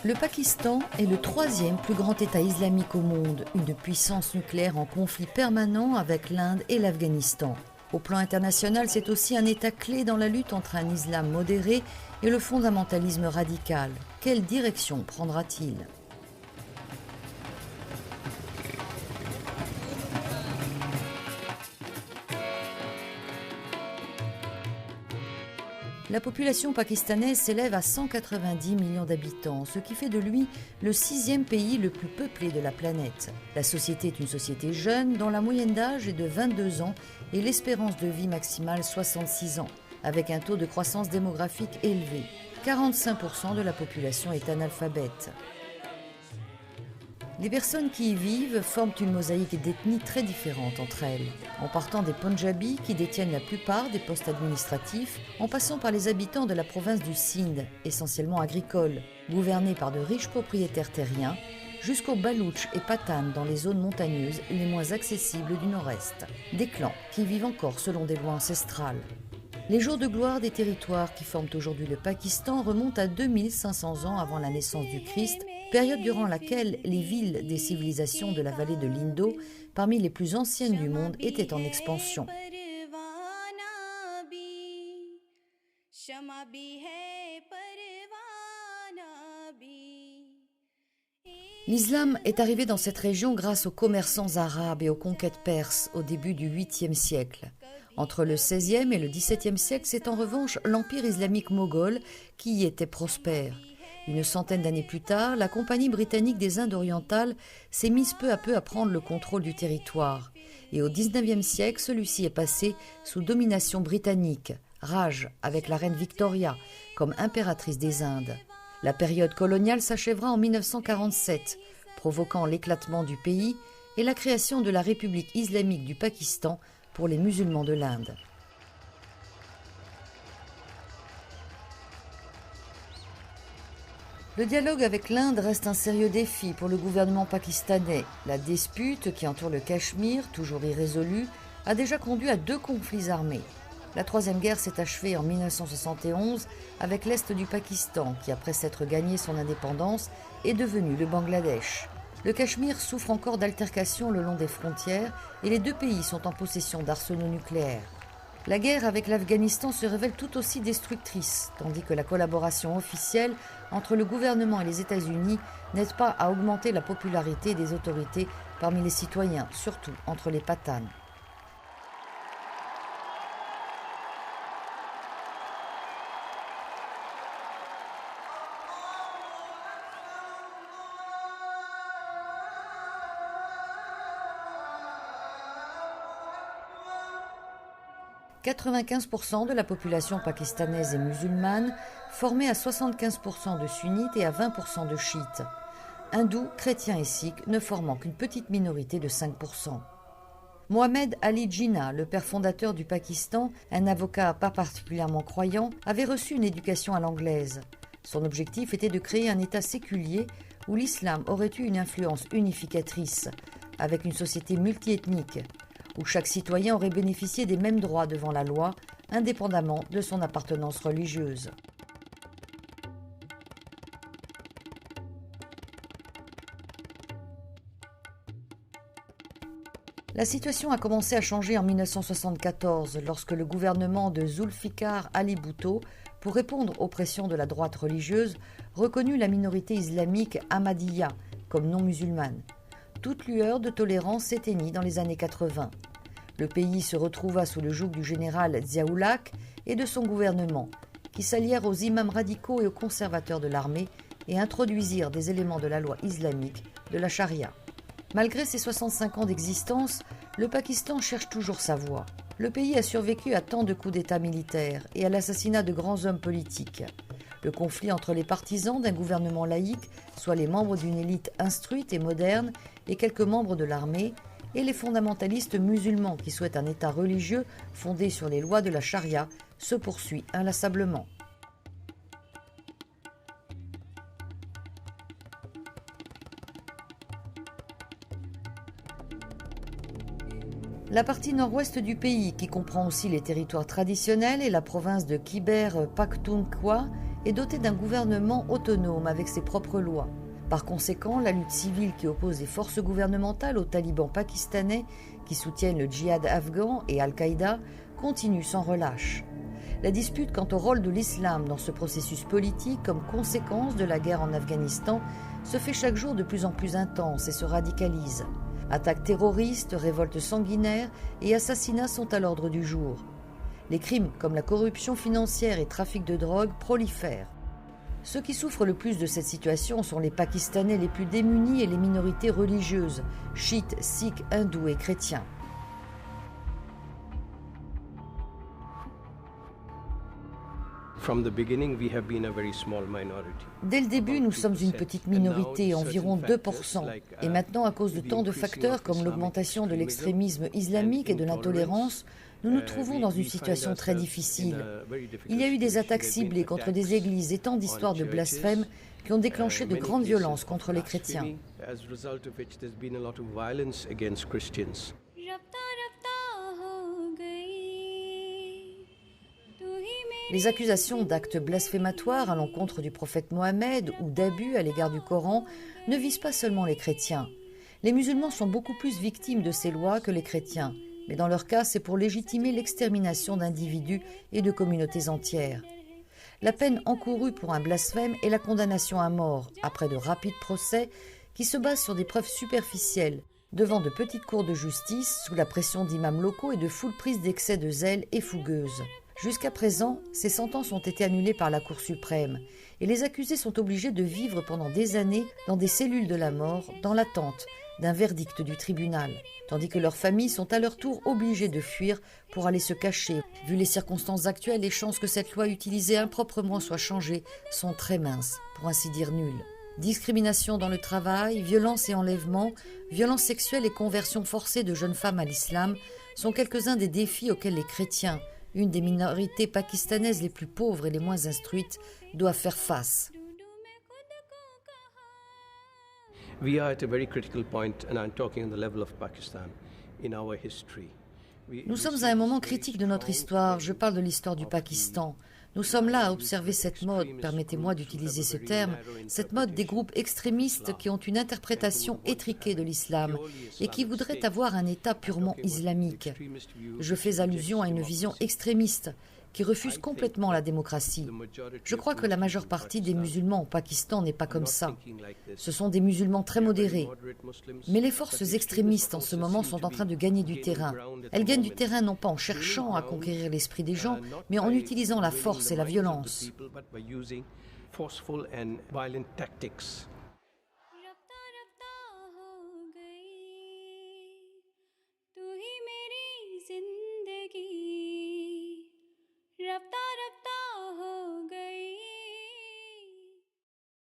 Le Pakistan est le troisième plus grand État islamique au monde, une puissance nucléaire en conflit permanent avec l'Inde et l'Afghanistan. Au plan international, c'est aussi un État clé dans la lutte entre un islam modéré et le fondamentalisme radical. Quelle direction prendra-t-il ? La population pakistanaise s'élève à 190 millions d'habitants, ce qui fait de lui le 6e pays le plus peuplé de la planète. La société est une société jeune dont la moyenne d'âge est de 22 ans et l'espérance de vie maximale 66 ans, avec un taux de croissance démographique élevé. 45% de la population est analphabète. Les personnes qui y vivent forment une mosaïque d'ethnies très différentes entre elles, en partant des Punjabis qui détiennent la plupart des postes administratifs, en passant par les habitants de la province du Sindh, essentiellement agricoles, gouvernés par de riches propriétaires terriens, jusqu'aux Baloutches et Patanes dans les zones montagneuses les moins accessibles du nord-est. Des clans qui vivent encore selon des lois ancestrales. Les jours de gloire des territoires qui forment aujourd'hui le Pakistan remontent à 2500 ans avant la naissance du Christ, période durant laquelle les villes des civilisations de la vallée de l'Indo, parmi les plus anciennes du monde, étaient en expansion. L'islam est arrivé dans cette région grâce aux commerçants arabes et aux conquêtes perses au début du 8e siècle. Entre le 16e et le 17e siècle, c'est en revanche l'empire islamique moghol qui y était prospère. Une centaine d'années plus tard, la Compagnie britannique des Indes orientales s'est mise peu à peu à prendre le contrôle du territoire. Et au 19e siècle, celui-ci est passé sous domination britannique, Raj, avec la reine Victoria, comme impératrice des Indes. La période coloniale s'achèvera en 1947, provoquant l'éclatement du pays et la création de la République islamique du Pakistan pour les musulmans de l'Inde. Le dialogue avec l'Inde reste un sérieux défi pour le gouvernement pakistanais. La dispute qui entoure le Cachemire, toujours irrésolue, a déjà conduit à 2 conflits armés. La Troisième Guerre s'est achevée en 1971 avec l'Est du Pakistan qui, après s'être gagné son indépendance, est devenu le Bangladesh. Le Cachemire souffre encore d'altercations le long des frontières et les 2 pays sont en possession d'arsenaux nucléaires. La guerre avec l'Afghanistan se révèle tout aussi destructrice, tandis que la collaboration officielle entre le gouvernement et les États-Unis n'aide pas à augmenter la popularité des autorités parmi les citoyens, surtout entre les Patanes. « 95% de la population pakistanaise est musulmane, formée à 75% de sunnites et à 20% de chiites. Hindous, chrétiens et sikhs ne formant qu'une petite minorité de 5%. Mohamed Ali Jinnah, le père fondateur du Pakistan, un avocat pas particulièrement croyant, avait reçu une éducation à l'anglaise. Son objectif était de créer un État séculier où l'islam aurait eu une influence unificatrice, avec une société multiethnique, où chaque citoyen aurait bénéficié des mêmes droits devant la loi, indépendamment de son appartenance religieuse. La situation a commencé à changer en 1974, lorsque le gouvernement de Zulfikar Ali Bhutto, pour répondre aux pressions de la droite religieuse, reconnut la minorité islamique Ahmadiyya comme non musulmane. Toute lueur de tolérance s'éteignit dans les années 80. Le pays se retrouva sous le joug du général Zia-ul-Haq et de son gouvernement, qui s'allièrent aux imams radicaux et aux conservateurs de l'armée et introduisirent des éléments de la loi islamique, de la charia. Malgré ses 65 ans d'existence, le Pakistan cherche toujours sa voie. Le pays a survécu à tant de coups d'État militaires et à l'assassinat de grands hommes politiques. Le conflit entre les partisans d'un gouvernement laïque, soit les membres d'une élite instruite et moderne, et quelques membres de l'armée, et les fondamentalistes musulmans qui souhaitent un État religieux fondé sur les lois de la charia, se poursuit inlassablement. La partie nord-ouest du pays, qui comprend aussi les territoires traditionnels et la province de Khyber Pakhtunkhwa, est doté d'un gouvernement autonome avec ses propres lois. Par conséquent, la lutte civile qui oppose les forces gouvernementales aux talibans pakistanais qui soutiennent le djihad afghan et Al-Qaïda continue sans relâche. La dispute quant au rôle de l'islam dans ce processus politique comme conséquence de la guerre en Afghanistan se fait chaque jour de plus en plus intense et se radicalise. Attaques terroristes, révoltes sanguinaires et assassinats sont à l'ordre du jour. Les crimes comme la corruption financière et trafic de drogue prolifèrent. Ceux qui souffrent le plus de cette situation sont les Pakistanais les plus démunis et les minorités religieuses, chiites, sikhs, hindous et chrétiens. Dès le début, nous sommes une petite minorité, environ 2%. Et maintenant, à cause de tant de facteurs comme l'augmentation de l'extrémisme islamique et de l'intolérance, nous nous trouvons dans une situation très difficile. Il y a eu des attaques ciblées contre des églises et tant d'histoires de blasphème qui ont déclenché de grandes violences contre les chrétiens. Les accusations d'actes blasphématoires à l'encontre du prophète Mohammed ou d'abus à l'égard du Coran ne visent pas seulement les chrétiens. Les musulmans sont beaucoup plus victimes de ces lois que les chrétiens, mais dans leur cas, c'est pour légitimer l'extermination d'individus et de communautés entières. La peine encourue pour un blasphème est la condamnation à mort, après de rapides procès qui se basent sur des preuves superficielles, devant de petites cours de justice, sous la pression d'imams locaux et de foules prises d'excès de zèle et fougueuses. Jusqu'à présent, ces sentences ont été annulées par la Cour suprême et les accusés sont obligés de vivre pendant des années dans des cellules de la mort, dans l'attente d'un verdict du tribunal, tandis que leurs familles sont à leur tour obligées de fuir pour aller se cacher. Vu les circonstances actuelles, les chances que cette loi utilisée improprement soit changée sont très minces, pour ainsi dire nulles. Discrimination dans le travail, violences et enlèvements, violences sexuelles et conversion forcée de jeunes femmes à l'islam sont quelques-uns des défis auxquels les chrétiens, une des minorités pakistanaises les plus pauvres et les moins instruites, doivent faire face. We are at a very critical point, and I'm talking on the level of Pakistan, in our history. Nous sommes à un moment critique de notre histoire, je parle de l'histoire du Pakistan. Nous sommes là à observer cette mode, permettez-moi d'utiliser ce terme, cette mode des groupes extrémistes qui ont une interprétation étriquée de l'islam et qui voudraient avoir un État purement islamique. Je fais allusion à une vision extrémiste qui refuse complètement la démocratie. Je crois que la majeure partie des musulmans au Pakistan n'est pas comme ça. Ce sont des musulmans très modérés. Mais les forces extrémistes en ce moment sont en train de gagner du terrain. Elles gagnent du terrain non pas en cherchant à conquérir l'esprit des gens, mais en utilisant la force et la violence.